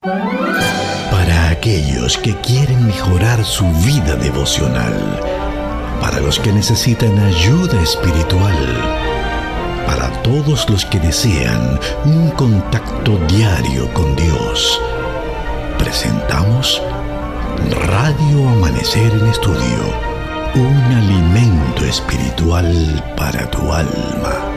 Para aquellos que quieren mejorar su vida devocional, para los que necesitan ayuda espiritual, para todos los que desean un contacto diario con Dios, presentamos Radio Amanecer en Estudio, un alimento espiritual para tu alma.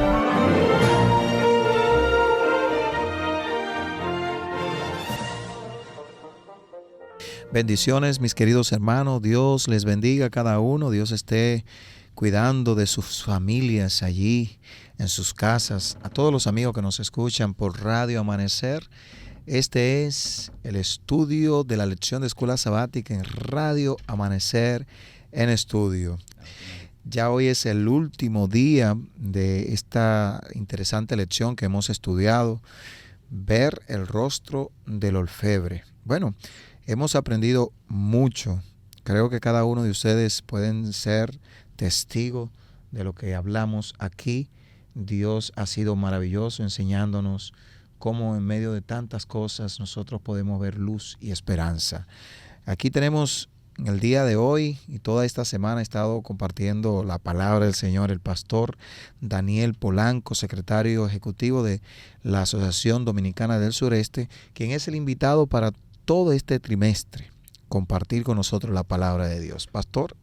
Bendiciones, mis queridos hermanos. Dios les bendiga a cada uno. Dios esté cuidando de sus familias allí, en sus casas. A todos los amigos que nos escuchan por Radio Amanecer. Este es el estudio de la lección de escuela sabática en Radio Amanecer en Estudio. Ya hoy es el último día de esta interesante lección que hemos estudiado, ver el rostro del orfebre. Bueno, hemos aprendido mucho. Creo que cada uno de ustedes pueden ser testigos de lo que hablamos aquí. Dios ha sido maravilloso enseñándonos cómo en medio de tantas cosas nosotros podemos ver luz y esperanza. Aquí tenemos en el día de hoy y toda esta semana he estado compartiendo la palabra del Señor, el pastor Daniel Polanco, secretario ejecutivo de la Asociación Dominicana del Sureste, quien es el invitado para todo este trimestre, compartir con nosotros la palabra de Dios. Pastor,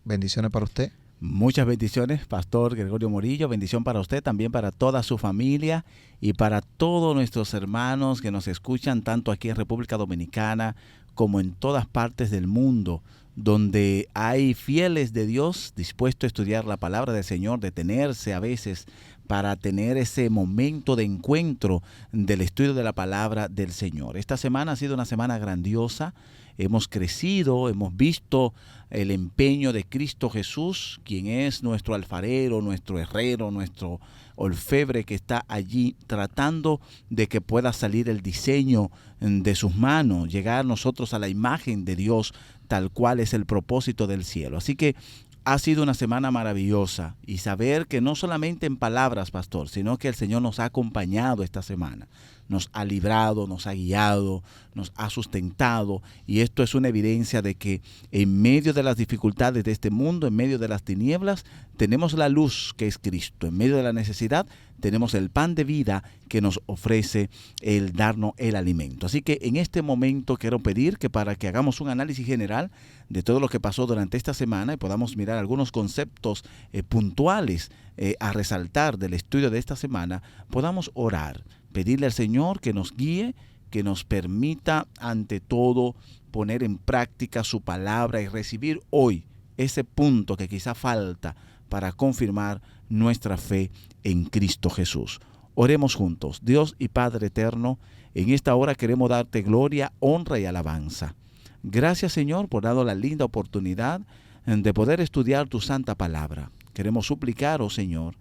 bendiciones para usted. Muchas bendiciones, Pastor Gregorio Morillo. Bendición para usted, también para toda su familia y para todos nuestros hermanos que nos escuchan tanto aquí en República Dominicana como en todas partes del mundo, donde hay fieles de Dios dispuestos a estudiar la palabra del Señor, detenerse a veces para tener ese momento de encuentro del estudio de la palabra del Señor. Esta semana ha sido una semana grandiosa. Hemos crecido, hemos visto el empeño de Cristo Jesús, quien es nuestro alfarero, nuestro herrero, nuestro orfebre que está allí tratando de que pueda salir el diseño de sus manos, llegar nosotros a la imagen de Dios tal cual es el propósito del cielo. Así que ha sido una semana maravillosa y saber que no solamente en palabras, pastor, sino que el Señor nos ha acompañado esta semana, nos ha librado, nos ha guiado, nos ha sustentado, y esto es una evidencia de que en medio de las dificultades de este mundo, en medio de las tinieblas, tenemos la luz que es Cristo. En medio de la necesidad tenemos el pan de vida que nos ofrece el darnos el alimento. Así que en este momento quiero pedir que para que hagamos un análisis general de todo lo que pasó durante esta semana y podamos mirar algunos conceptos puntuales a resaltar del estudio de esta semana, podamos orar, pedirle al Señor que nos guíe, que nos permita ante todo poner en práctica su palabra y recibir hoy ese punto que quizá falta para confirmar nuestra fe en Cristo Jesús. Oremos juntos. Dios y Padre eterno, en esta hora queremos darte gloria, honra y alabanza. Gracias, Señor, por darnos la linda oportunidad de poder estudiar tu santa palabra. Queremos suplicar, oh Señor,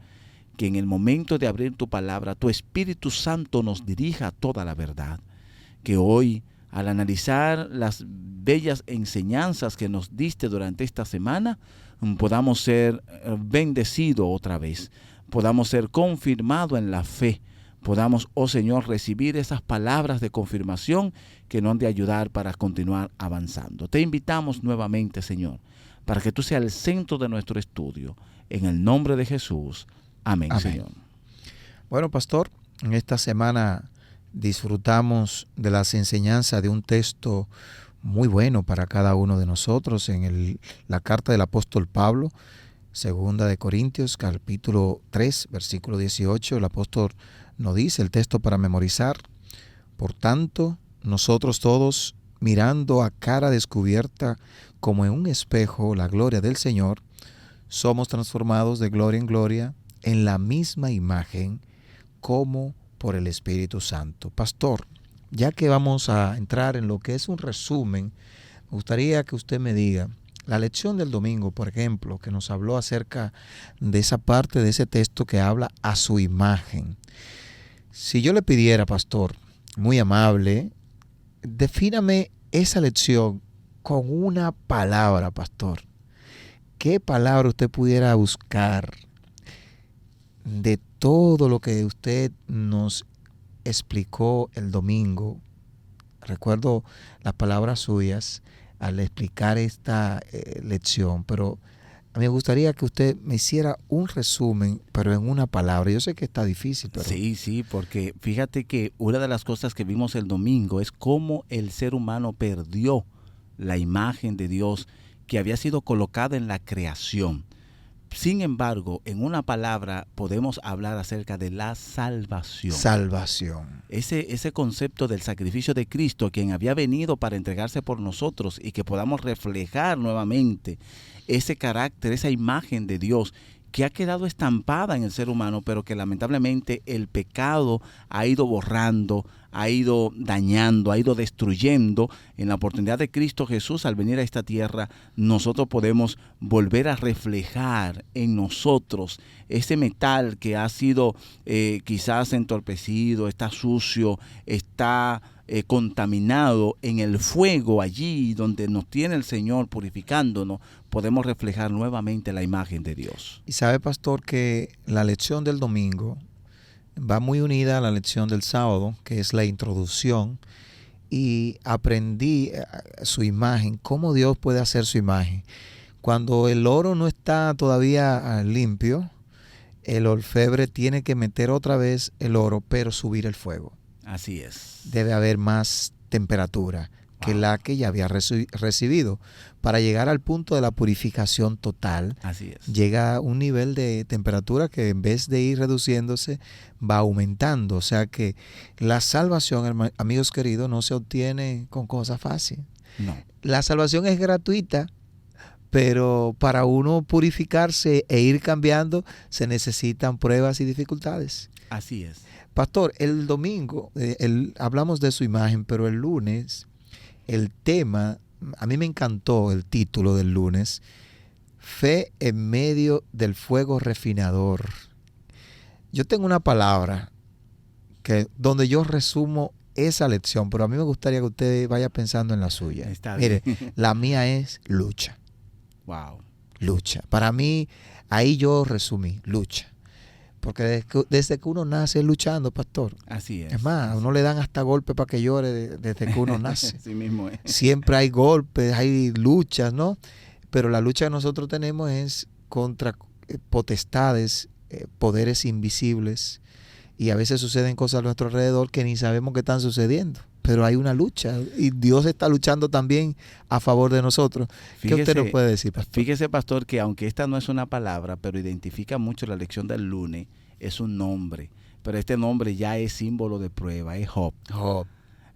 que en el momento de abrir tu palabra, tu Espíritu Santo nos dirija a toda la verdad. Que hoy, al analizar las bellas enseñanzas que nos diste durante esta semana, podamos ser bendecidos otra vez, podamos ser confirmados en la fe, podamos, oh Señor, recibir esas palabras de confirmación que nos han de ayudar para continuar avanzando. Te invitamos nuevamente, Señor, para que tú seas el centro de nuestro estudio. En el nombre de Jesús. Amén, amén. Señor. Bueno, pastor, en esta semana disfrutamos de las enseñanzas de un texto muy bueno para cada uno de nosotros en la carta del apóstol Pablo, segunda de Corintios, capítulo 3, versículo 18. El apóstol nos dice el texto para memorizar: por tanto, nosotros todos, mirando a cara descubierta como en un espejo la gloria del Señor, somos transformados de gloria en gloria en la misma imagen como por el Espíritu Santo. Pastor, ya que vamos a entrar en lo que es un resumen, me gustaría que usted me diga, la lección del domingo, por ejemplo, que nos habló acerca de esa parte de ese texto que habla a su imagen. Si yo le pidiera, pastor, muy amable, defíname esa lección con una palabra, pastor. ¿Qué palabra usted pudiera buscar de todo lo que usted nos explicó el domingo recuerdo las palabras suyas al explicar esta lección, pero a mí me gustaría que usted me hiciera un resumen, pero en una palabra. Yo sé que está difícil, pero... Sí, porque fíjate que una de las cosas que vimos el domingo es cómo el ser humano perdió la imagen de Dios que había sido colocada en la creación. Sin embargo, en una palabra podemos hablar acerca de la salvación. Salvación. Ese concepto del sacrificio de Cristo, quien había venido para entregarse por nosotros y que podamos reflejar nuevamente ese carácter, esa imagen de Dios que ha quedado estampada en el ser humano, pero que lamentablemente el pecado ha ido borrando, ha ido dañando, ha ido destruyendo. En la oportunidad de Cristo Jesús, al venir a esta tierra, nosotros podemos volver a reflejar en nosotros ese metal que ha sido quizás entorpecido, está sucio, está contaminado. En el fuego allí donde nos tiene el Señor purificándonos, podemos reflejar nuevamente la imagen de Dios. Y sabe, pastor, que la lección del domingo va muy unida a la lección del sábado, que es la introducción, y aprendí su imagen, cómo Dios puede hacer su imagen. Cuando el oro no está todavía limpio, el orfebre tiene que meter otra vez el oro, pero subir el fuego. Así es. Debe haber más temperatura que la que ya había recibido. Para llegar al punto de la purificación total, así es, llega a un nivel de temperatura que en vez de ir reduciéndose, va aumentando. O sea que la salvación, amigos queridos, no se obtiene con cosas fáciles. No. La salvación es gratuita, pero para uno purificarse e ir cambiando, se necesitan pruebas y dificultades. Así es. Pastor, el domingo hablamos de su imagen, pero el lunes el tema, a mí me encantó el título del lunes, Fe en medio del fuego refinador. Yo tengo una palabra donde yo resumo esa lección, pero a mí me gustaría que usted vaya pensando en la suya. Está bien. Mire, la mía es lucha. Wow. Lucha. Para mí, ahí yo resumí, lucha. Porque desde que uno nace luchando, pastor. Así es. Es más, a uno le dan hasta golpes para que llore desde que uno nace. Así mismo es. Siempre hay golpes, hay luchas, ¿no? Pero la lucha que nosotros tenemos es contra potestades, poderes invisibles. Y a veces suceden cosas a nuestro alrededor que ni sabemos que están sucediendo. Pero hay una lucha y Dios está luchando también a favor de nosotros. ¿Qué usted nos puede decir, pastor? Fíjese, pastor, que aunque esta no es una palabra, pero identifica mucho la lección del lunes, es un nombre. Pero este nombre ya es símbolo de prueba, es Job. Job.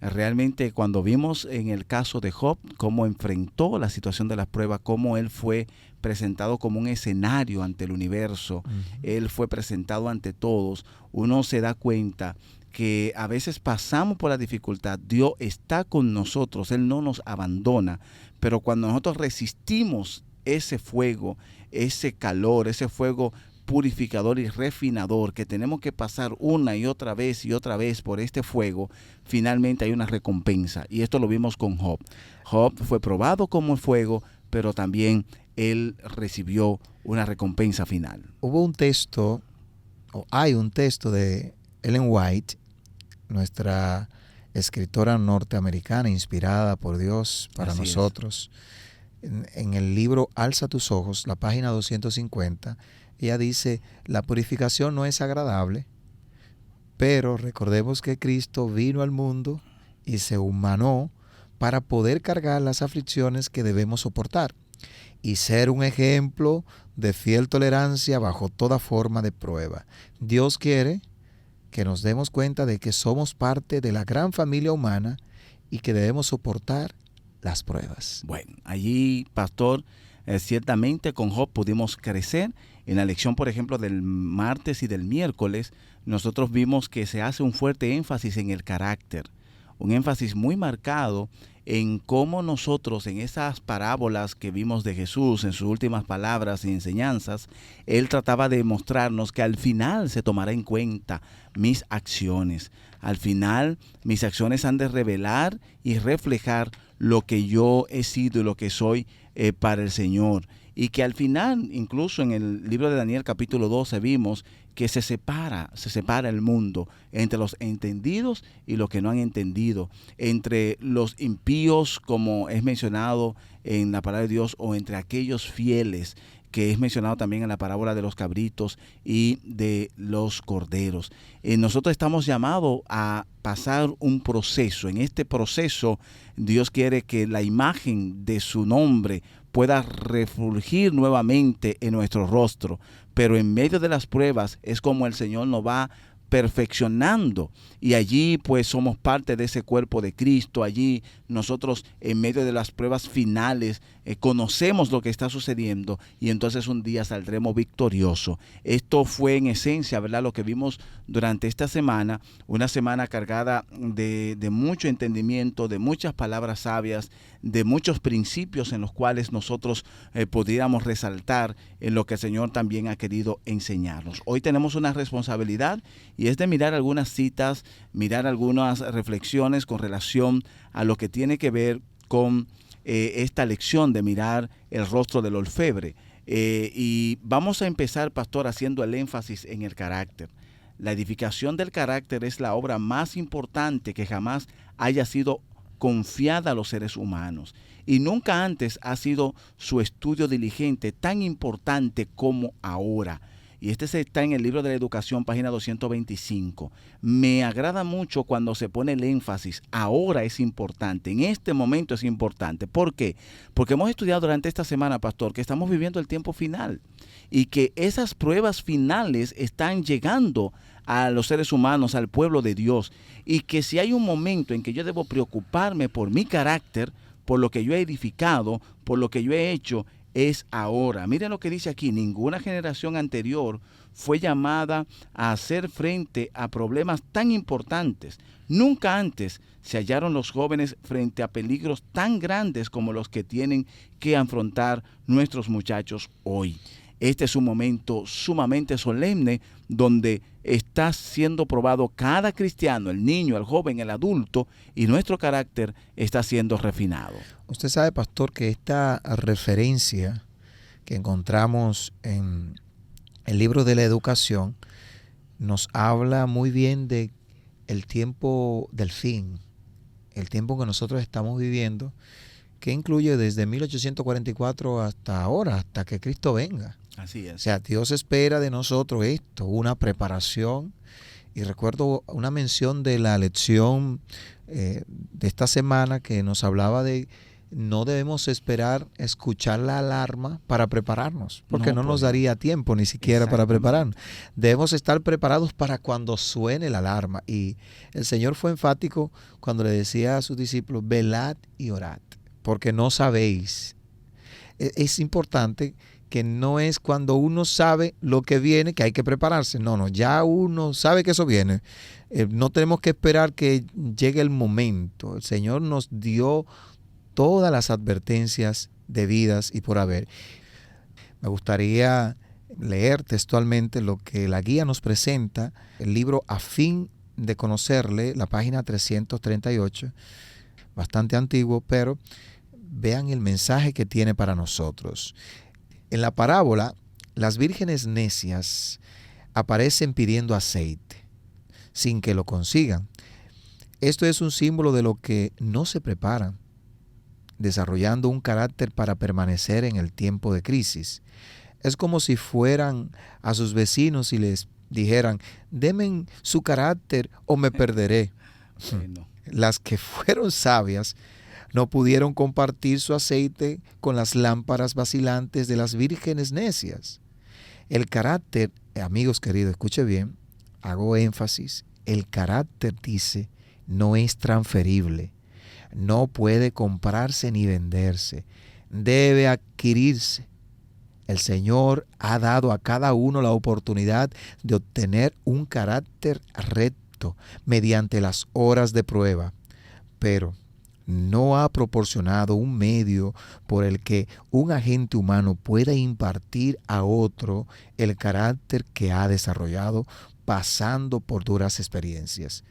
Realmente cuando vimos en el caso de Job cómo enfrentó la situación de las pruebas, cómo él fue presentado como un escenario ante el universo, él fue presentado ante todos, uno se da cuenta que a veces pasamos por la dificultad, Dios está con nosotros, Él no nos abandona, pero cuando nosotros resistimos ese fuego, ese calor, ese fuego purificador y refinador que tenemos que pasar una y otra vez por este fuego, finalmente hay una recompensa. Y esto lo vimos con Job. Job fue probado como fuego, pero también él recibió una recompensa final. Hubo un texto, o hay un texto de Ellen White, nuestra escritora norteamericana inspirada por Dios para Así nosotros. En el libro Alza tus ojos, la página 250, ella dice, la purificación no es agradable, pero recordemos que Cristo vino al mundo y se humanó para poder cargar las aflicciones que debemos soportar y ser un ejemplo de fiel tolerancia bajo toda forma de prueba. Dios quiere que nos demos cuenta de que somos parte de la gran familia humana y que debemos soportar las pruebas. Bueno, allí, pastor, ciertamente con Job pudimos crecer. En la lección, por ejemplo, del martes y del miércoles, nosotros vimos que se hace un fuerte énfasis en el carácter, un énfasis muy marcado en cómo nosotros, en esas parábolas que vimos de Jesús, en sus últimas palabras y enseñanzas, Él trataba de mostrarnos que al final se tomará en cuenta mis acciones. Al final, mis acciones han de revelar y reflejar lo que yo he sido y lo que soy para el Señor. y que al final, incluso en el libro de Daniel capítulo 12, vimos que se separa el mundo entre los entendidos y los que no han entendido, entre los impíos, como es mencionado en la palabra de Dios, o entre aquellos fieles, que es mencionado también en la parábola de los cabritos y de los corderos. Nosotros estamos llamados a pasar un proceso. En este proceso, Dios quiere que la imagen de su nombre pueda refulgir nuevamente en nuestro rostro. Pero en medio de las pruebas es como el Señor nos va perfeccionando, y allí pues somos parte de ese cuerpo de Cristo. Allí nosotros, en medio de las pruebas finales, conocemos lo que está sucediendo, y entonces un día saldremos victoriosos. Esto fue en esencia, ¿verdad?, lo que vimos durante esta semana, una semana cargada de mucho entendimiento, de muchas palabras sabias, de muchos principios en los cuales nosotros pudiéramos resaltar en lo que el Señor también ha querido enseñarnos. Hoy tenemos una responsabilidad, y es de mirar algunas citas, mirar algunas reflexiones con relación a lo que tiene que ver con esta lección de mirar el rostro del orfebre. Y vamos a empezar, pastor, haciendo el énfasis en el carácter. La edificación del carácter es la obra más importante que jamás haya sido confiada a los seres humanos, y nunca antes ha sido su estudio diligente tan importante como ahora. Y este está en el libro de la educación, página 225. Me agrada mucho cuando se pone el énfasis, ahora es importante, en este momento es importante. ¿Por qué? Porque hemos estudiado durante esta semana, pastor, que estamos viviendo el tiempo final, y que esas pruebas finales están llegando a los seres humanos, al pueblo de Dios, y que si hay un momento en que yo debo preocuparme por mi carácter, por lo que yo he edificado, por lo que yo he hecho, es ahora. Miren lo que dice aquí: ninguna generación anterior fue llamada a hacer frente a problemas tan importantes. Nunca antes se hallaron los jóvenes frente a peligros tan grandes como los que tienen que afrontar nuestros muchachos hoy. Este es un momento sumamente solemne donde está siendo probado cada cristiano, el niño, el joven, el adulto, y nuestro carácter está siendo refinado. Usted sabe, pastor, que esta referencia que encontramos en el libro de la educación nos habla muy bien de el tiempo del fin, el tiempo que nosotros estamos viviendo, que incluye desde 1844 hasta ahora, hasta que Cristo venga. Así es. O sea, Dios espera de nosotros esto, una preparación. Y recuerdo una mención de la lección de esta semana que nos hablaba de no debemos esperar escuchar la alarma para prepararnos, porque no nos daría tiempo ni siquiera para prepararnos. Debemos estar preparados para cuando suene la alarma. Y el Señor fue enfático cuando le decía a sus discípulos: velad y orad, porque no sabéis. Es importante que no es cuando uno sabe lo que viene que hay que prepararse. No, ya uno sabe que eso viene. No tenemos que esperar que llegue el momento. El Señor nos dio todas las advertencias debidas y por haber. Me gustaría leer textualmente lo que la guía nos presenta, el libro A fin de conocerle, la página 338, bastante antiguo, pero vean el mensaje que tiene para nosotros. En la parábola, las vírgenes necias aparecen pidiendo aceite, sin que lo consigan. Esto es un símbolo de lo que no se preparan, desarrollando un carácter para permanecer en el tiempo de crisis. Es como si fueran a sus vecinos y les dijeran: denme su carácter o me perderé. Bueno. Las que fueron sabias no pudieron compartir su aceite con las lámparas vacilantes de las vírgenes necias. El carácter, amigos queridos, escuche bien, hago énfasis, el carácter, dice, no es transferible, no puede comprarse ni venderse, debe adquirirse. El Señor ha dado a cada uno la oportunidad de obtener un carácter recto mediante las horas de prueba, pero no ha proporcionado un medio por el que un agente humano pueda impartir a otro el carácter que ha desarrollado pasando por duras experiencias,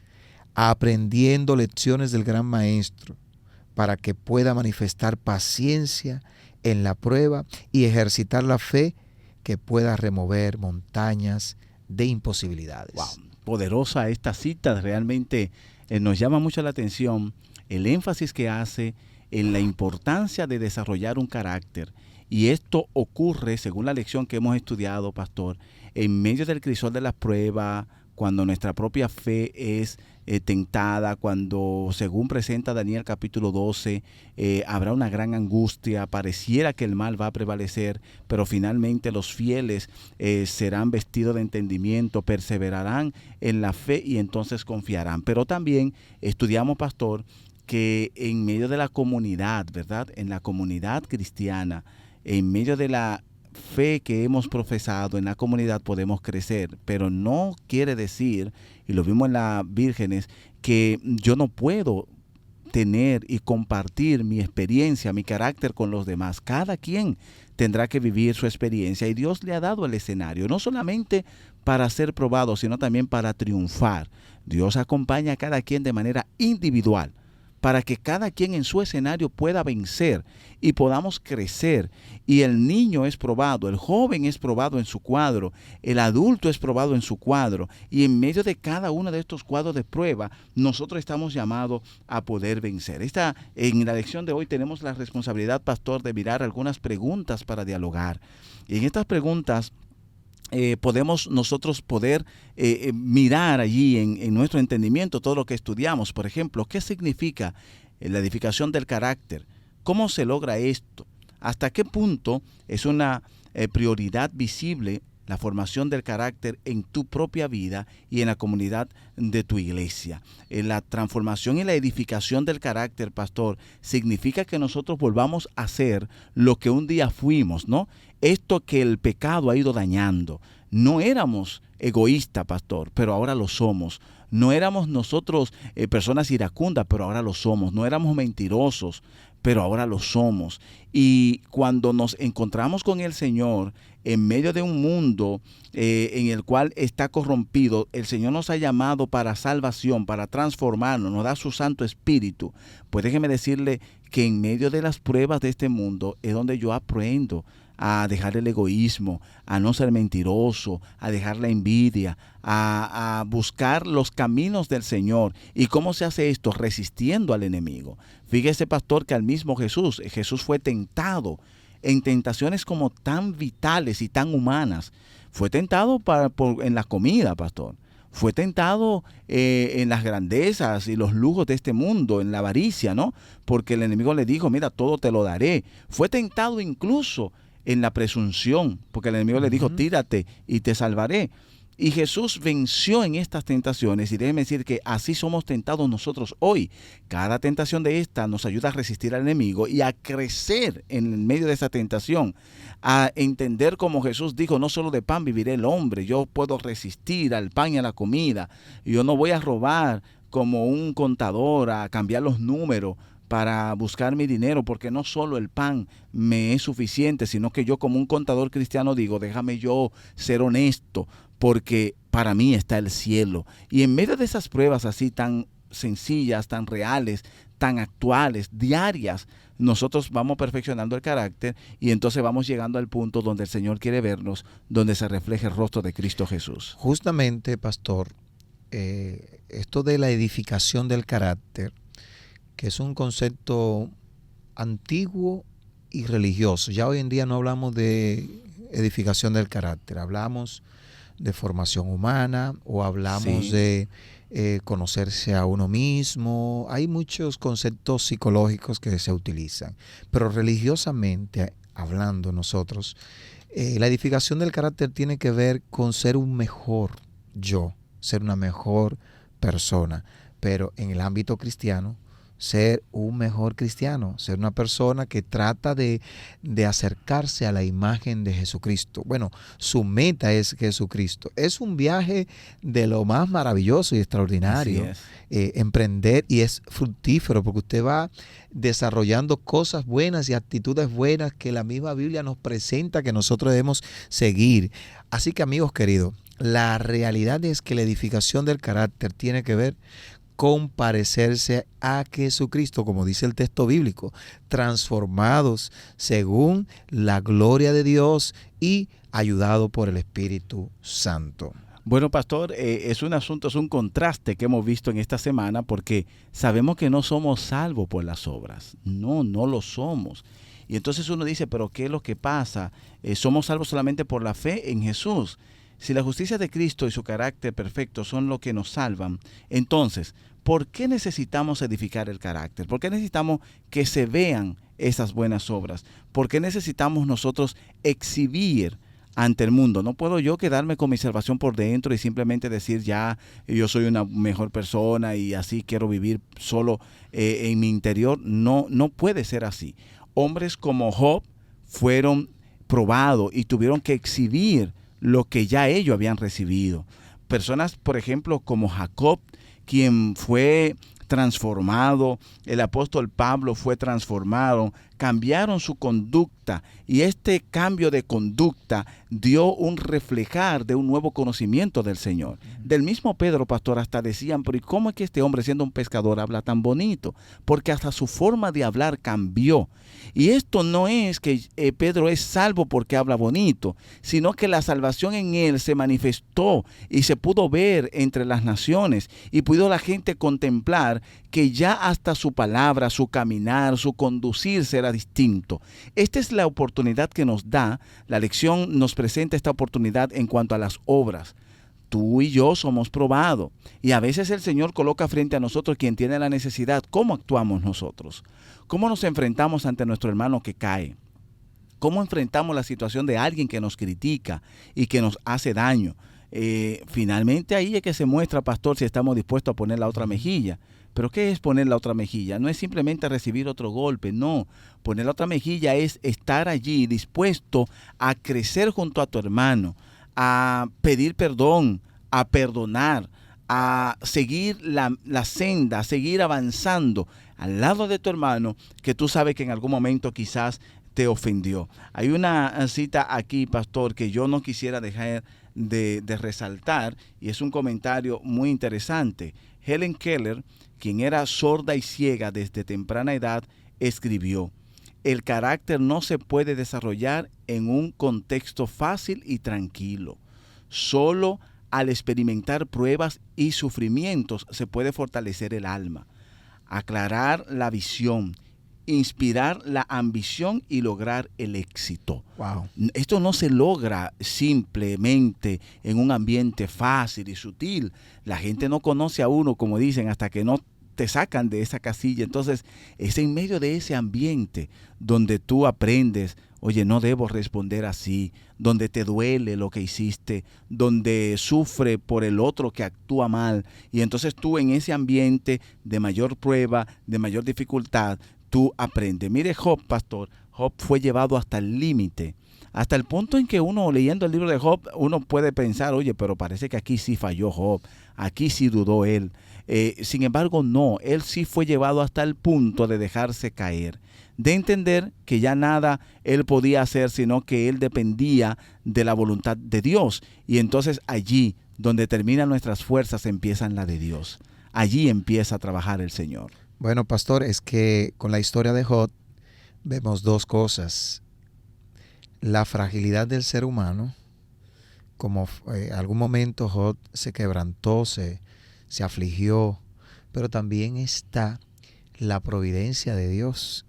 aprendiendo lecciones del gran maestro, para que pueda manifestar paciencia en la prueba y ejercitar la fe que pueda remover montañas de imposibilidades. Wow, poderosa esta cita, realmente nos llama mucho la atención el énfasis que hace en la importancia de desarrollar un carácter. Y esto ocurre, según la lección que hemos estudiado, pastor, en medio del crisol de las pruebas, cuando nuestra propia fe es tentada, cuando, según presenta Daniel capítulo 12, habrá una gran angustia, pareciera que el mal va a prevalecer, pero finalmente los fieles serán vestidos de entendimiento, perseverarán en la fe y entonces confiarán. Pero también estudiamos, pastor, que en medio de la comunidad, ¿verdad? En la comunidad cristiana, en medio de la fe que hemos profesado en la comunidad podemos crecer, pero no quiere decir, y lo vimos en las vírgenes, que yo no puedo tener y compartir mi experiencia, mi carácter con los demás. Cada quien tendrá que vivir su experiencia y Dios le ha dado el escenario, no solamente para ser probado, sino también para triunfar. Dios acompaña a cada quien de manera individual, para que cada quien en su escenario pueda vencer y podamos crecer. Y el niño es probado, el joven es probado en su cuadro, el adulto es probado en su cuadro. Y en medio de cada uno de estos cuadros de prueba, nosotros estamos llamados a poder vencer. En la lección de hoy tenemos la responsabilidad, pastor, de mirar algunas preguntas para dialogar. Y en estas preguntas podemos nosotros mirar allí en nuestro entendimiento todo lo que estudiamos. Por ejemplo, ¿qué significa la edificación del carácter? ¿Cómo se logra esto? ¿Hasta qué punto es una prioridad visible la formación del carácter en tu propia vida y en la comunidad de tu iglesia? La transformación y la edificación del carácter, pastor, significa que nosotros volvamos a ser lo que un día fuimos, ¿no? Esto que el pecado ha ido dañando. No éramos egoístas, pastor, pero ahora lo somos. No éramos nosotros personas iracundas, pero ahora lo somos. No éramos mentirosos, pero ahora lo somos. Y cuando nos encontramos con el Señor en medio de un mundo en el cual está corrompido, el Señor nos ha llamado para salvación, para transformarnos, nos da su Santo Espíritu. Pues déjeme decirle que en medio de las pruebas de este mundo es donde yo aprendo a dejar el egoísmo, a no ser mentiroso, a dejar la envidia, a buscar los caminos del Señor. ¿Y cómo se hace esto? Resistiendo al enemigo. Fíjese, pastor, que al mismo Jesús fue tentado en tentaciones como tan vitales y tan humanas. Fue tentado en la comida, pastor. Fue tentado en las grandezas y los lujos de este mundo, en la avaricia, ¿no? Porque el enemigo le dijo, mira, todo te lo daré. Fue tentado incluso en la presunción, porque el enemigo le dijo, tírate y te salvaré. Y Jesús venció en estas tentaciones, y déjeme decir que así somos tentados nosotros hoy. Cada tentación de esta nos ayuda a resistir al enemigo y a crecer en medio de esa tentación, a entender como Jesús dijo, no solo de pan vivirá el hombre, yo puedo resistir al pan y a la comida, yo no voy a robar como un contador, a cambiar los números para buscar mi dinero, porque no solo el pan me es suficiente, sino que yo como un contador cristiano digo, déjame yo ser honesto, porque para mí está el cielo. Y en medio de esas pruebas así tan sencillas, tan reales, tan actuales, diarias, nosotros vamos perfeccionando el carácter y entonces vamos llegando al punto donde el Señor quiere vernos, donde se refleje el rostro de Cristo Jesús. Justamente, pastor, esto de la edificación del carácter, que es un concepto antiguo y religioso. Ya hoy en día no hablamos de edificación del carácter, hablamos de formación humana o hablamos de conocerse a uno mismo. Hay muchos conceptos psicológicos que se utilizan, pero religiosamente hablando nosotros, la edificación del carácter tiene que ver con ser un mejor yo, ser una mejor persona, pero en el ámbito cristiano, ser un mejor cristiano, ser una persona que trata de acercarse a la imagen de Jesucristo. Bueno, su meta es Jesucristo. Es un viaje de lo más maravilloso y extraordinario. Emprender, y es fructífero porque usted va desarrollando cosas buenas y actitudes buenas que la misma Biblia nos presenta que nosotros debemos seguir. Así que, amigos queridos, la realidad es que la edificación del carácter tiene que ver comparecerse a Jesucristo, como dice el texto bíblico, transformados según la gloria de Dios y ayudado por el Espíritu Santo. Bueno, pastor, es un contraste que hemos visto en esta semana, porque sabemos que no somos salvos por las obras. No lo somos. Y entonces uno dice, pero ¿qué es lo que pasa? ¿Somos salvos solamente por la fe en Jesús? Si la justicia de Cristo y su carácter perfecto son lo que nos salvan, entonces, ¿por qué necesitamos edificar el carácter? ¿Por qué necesitamos que se vean esas buenas obras? ¿Por qué necesitamos nosotros exhibir ante el mundo? No puedo yo quedarme con mi salvación por dentro y simplemente decir, ya, yo soy una mejor persona y así quiero vivir solo en mi interior. No puede ser así. Hombres como Job fueron probados y tuvieron que exhibir lo que ya ellos habían recibido. Personas, por ejemplo, como Jacob, quien fue transformado, el apóstol Pablo fue transformado, cambiaron su conducta, y este cambio de conducta dio un reflejar de un nuevo conocimiento del Señor. Del mismo Pedro, pastor, hasta decían, pero ¿y cómo es que este hombre, siendo un pescador, habla tan bonito? Porque hasta su forma de hablar cambió. Y esto no es que Pedro es salvo porque habla bonito, sino que la salvación en él se manifestó y se pudo ver entre las naciones, y pudo la gente contemplar que ya hasta su palabra, su caminar, su conducirse era distinto. Esta es la oportunidad que nos da, la lección nos presenta esta oportunidad en cuanto a las obras. Tú y yo somos probados, y a veces el Señor coloca frente a nosotros quien tiene la necesidad. ¿Cómo actuamos nosotros? ¿Cómo nos enfrentamos ante nuestro hermano que cae? ¿Cómo enfrentamos la situación de alguien que nos critica y que nos hace daño? Finalmente ahí es que se muestra, pastor, si estamos dispuestos a poner la otra mejilla. ¿Pero qué es poner la otra mejilla? No es simplemente recibir otro golpe, no. Poner la otra mejilla es estar allí dispuesto a crecer junto a tu hermano, a pedir perdón, a perdonar, a seguir la senda, a seguir avanzando al lado de tu hermano que tú sabes que en algún momento quizás te ofendió. Hay una cita aquí, pastor, que yo no quisiera dejar de resaltar, y es un comentario muy interesante. Helen Keller, quien era sorda y ciega desde temprana edad, escribió: el carácter no se puede desarrollar en un contexto fácil y tranquilo. Solo al experimentar pruebas y sufrimientos se puede fortalecer el alma, aclarar la visión, inspirar la ambición y lograr el éxito. Wow. Esto no se logra simplemente en un ambiente fácil y sutil. La gente no conoce a uno, como dicen, hasta que no te sacan de esa casilla. Entonces, es en medio de ese ambiente donde tú aprendes, oye, no debo responder así, donde te duele lo que hiciste, donde sufre por el otro que actúa mal. Y entonces tú en ese ambiente de mayor prueba, de mayor dificultad, tú aprendes. Mire Job, pastor, Job fue llevado hasta el límite, hasta el punto en que uno, leyendo el libro de Job, uno puede pensar, oye, pero parece que aquí sí falló Job, aquí sí dudó él. Sin embargo, no, él sí fue llevado hasta el punto de dejarse caer, de entender que ya nada él podía hacer, sino que él dependía de la voluntad de Dios. Y entonces allí, donde terminan nuestras fuerzas, empiezan la de Dios. Allí empieza a trabajar el Señor. Bueno, pastor, es que con la historia de Job vemos dos cosas. La fragilidad del ser humano, como en algún momento Job se quebrantó, se afligió, pero también está la providencia de Dios.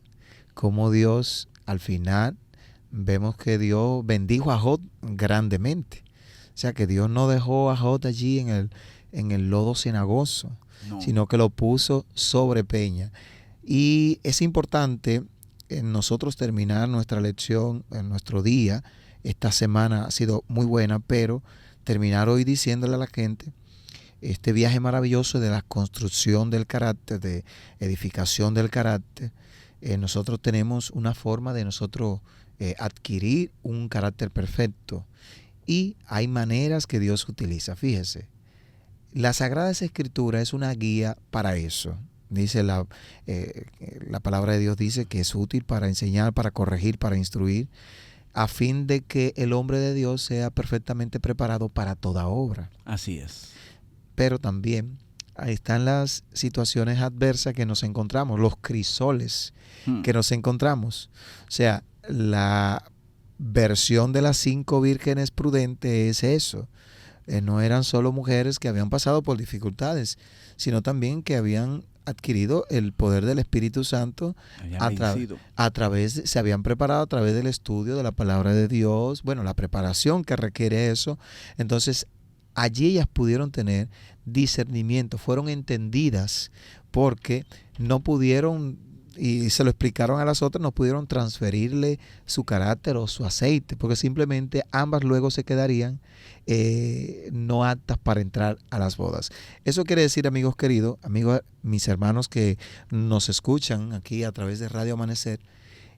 Como Dios, al final, vemos que Dios bendijo a Job grandemente. O sea, que Dios no dejó a Job allí en el lodo cenagoso, no, sino que lo puso sobre peña. Y es importante en nosotros terminar nuestra lección, en nuestro día. Esta semana ha sido muy buena, pero terminar hoy diciéndole a la gente este viaje maravilloso de la construcción del carácter, de edificación del carácter. Nosotros tenemos una forma de nosotros adquirir un carácter perfecto, y hay maneras que Dios utiliza. Fíjese, la Sagrada Escritura es una guía para eso. Dice la palabra de Dios dice que es útil para enseñar, para corregir, para instruir, a fin de que el hombre de Dios sea perfectamente preparado para toda obra. Así es. Pero también ahí están las situaciones adversas que nos encontramos, los crisoles que nos encontramos. O sea, la versión de las 5 vírgenes prudentes es eso. No eran solo mujeres que habían pasado por dificultades, sino también que habían adquirido el poder del Espíritu Santo se habían preparado a través del estudio de la palabra de Dios, bueno, la preparación que requiere eso. Entonces, allí ellas pudieron tener discernimiento, fueron entendidas porque no pudieron, y se lo explicaron a las otras, no pudieron transferirle su carácter o su aceite, porque simplemente ambas luego se quedarían no aptas para entrar a las bodas. Eso quiere decir, amigos queridos, amigos, mis hermanos que nos escuchan aquí a través de Radio Amanecer,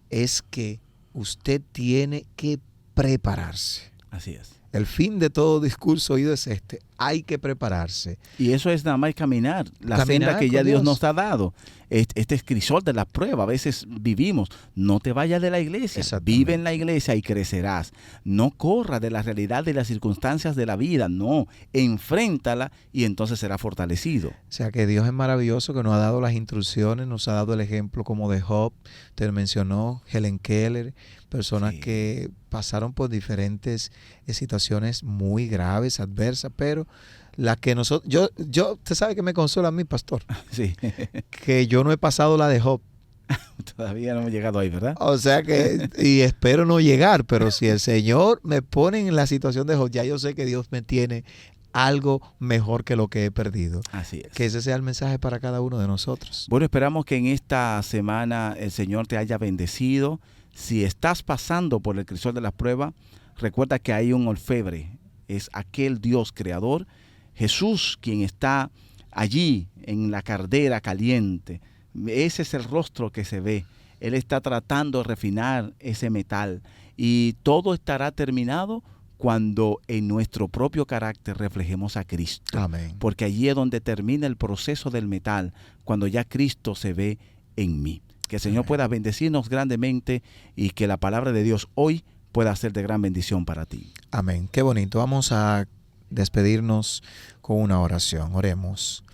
es que usted tiene que prepararse. Así es. El fin de todo discurso oído es este: hay que prepararse. Y eso es nada más caminar la senda que ya Dios nos ha dado. Este es crisol de la prueba. A veces vivimos. No te vayas de la iglesia. Vive en la iglesia y crecerás. No corras de la realidad de las circunstancias de la vida. No, enfréntala y entonces será fortalecido. O sea que Dios es maravilloso, que nos ha dado las instrucciones, nos ha dado el ejemplo como de Job. Usted mencionó Helen Keller, personas que pasaron por diferentes situaciones muy graves, adversas, pero la que nosotros, yo usted sabe que me consuela a mí, pastor, sí, que yo no he pasado la de Job. Todavía no hemos llegado ahí, ¿verdad? O sea que, y espero no llegar, pero si el Señor me pone en la situación de Job, ya yo sé que Dios me tiene algo mejor que lo que he perdido. Así es. Que ese sea el mensaje para cada uno de nosotros. Bueno, esperamos que en esta semana el Señor te haya bendecido. Si estás pasando por el crisol de las pruebas, recuerda que hay un orfebre, es aquel Dios creador, Jesús, quien está allí en la caldera caliente. Ese es el rostro que se ve. Él está tratando de refinar ese metal y todo estará terminado cuando en nuestro propio carácter reflejemos a Cristo. Amén. Porque allí es donde termina el proceso del metal, cuando ya Cristo se ve en mí. Que el Señor pueda bendecirnos grandemente y que la palabra de Dios hoy pueda ser de gran bendición para ti. Amén. Qué bonito. Vamos a despedirnos con una oración. Oremos.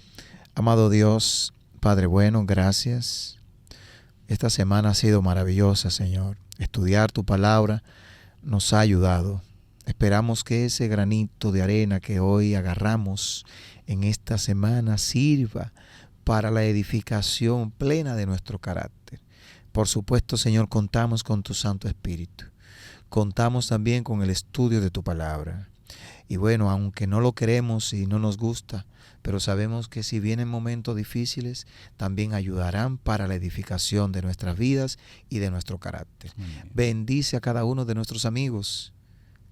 Amado Dios, Padre bueno, gracias. Esta semana ha sido maravillosa, Señor. Estudiar tu palabra nos ha ayudado. Esperamos que ese granito de arena que hoy agarramos en esta semana sirva para la edificación plena de nuestro carácter. Por supuesto, Señor, contamos con tu Santo Espíritu. Contamos también con el estudio de tu palabra. Y bueno, aunque no lo queremos y no nos gusta, pero sabemos que si vienen momentos difíciles, también ayudarán para la edificación de nuestras vidas y de nuestro carácter. Amén. Bendice a cada uno de nuestros amigos.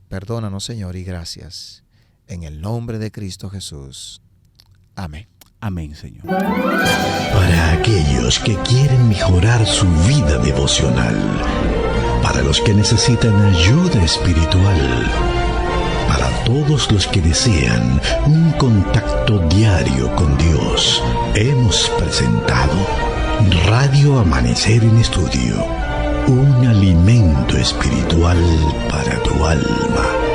Perdónanos, Señor, y gracias. En el nombre de Cristo Jesús. Amén. Amén, Señor. Para aquellos que quieren mejorar su vida devocional, para los que necesitan ayuda espiritual, para todos los que desean un contacto diario con Dios, hemos presentado Radio Amanecer en Estudio, un alimento espiritual para tu alma.